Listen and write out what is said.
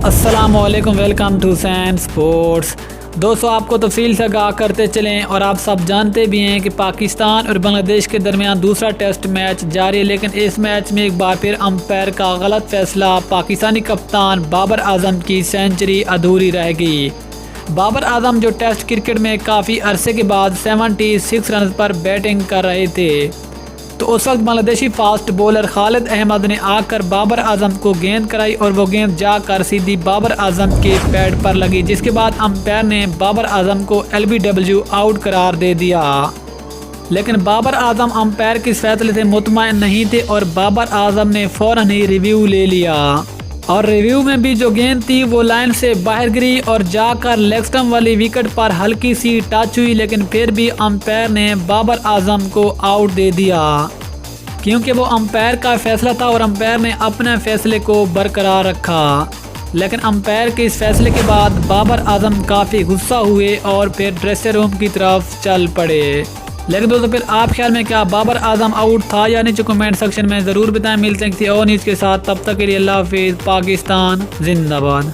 अस्सलामुअलैकुम, welcome to San sports. दोस्तों, आपको तफसील से आगाह करते चलें और आप सब जानते भी हैं कि पाकिस्तान और बांग्लादेश के दरमियान दूसरा टेस्ट मैच जारी है, लेकिन इस मैच में एक बार फिर अंपायर का गलत फैसला पाकिस्तानी कप्तान बाबर आजम की सेंचुरी अधूरी रह गई। बाबर आजम जो टेस्ट क्रिकेट में काफ़ी अरसे के बाद 76 रन पर बैटिंग कर रहे थे, तो उस वक्त बांग्लादेशी फास्ट बॉलर खालिद अहमद ने आकर बाबर आजम को गेंद कराई और वो गेंद जाकर सीधी बाबर आजम के पैड पर लगी, जिसके बाद अंपायर ने बाबर आजम को LBW आउट करार दे दिया। लेकिन बाबर आजम अंपायर के फैसले से मुतमईन नहीं थे और बाबर आजम ने फौरन ही रिव्यू ले लिया और रिव्यू में भी जो गेंद थी वो लाइन से बाहर गिरी और जाकर लेग स्टंप वाली विकेट पर हल्की सी टच हुई, लेकिन फिर भी अंपायर ने बाबर आजम को आउट दे दिया क्योंकि वो अंपायर का फैसला था और अंपायर ने अपने फैसले को बरकरार रखा। लेकिन अंपायर के इस फैसले के बाद बाबर आजम काफ़ी गुस्सा हुए और फिर ड्रेसिंग रूम की तरफ चल पड़े। लेकिन दोस्तों, फिर आप ख्याल में क्या बाबर आजम आउट था या नीचे कमेंट सेक्शन में ज़रूर बताएं। मिलते हैं किसी और न्यूज़ के साथ, तब तक के लिए अल्लाह हाफिज़। पाकिस्तान जिंदाबाद।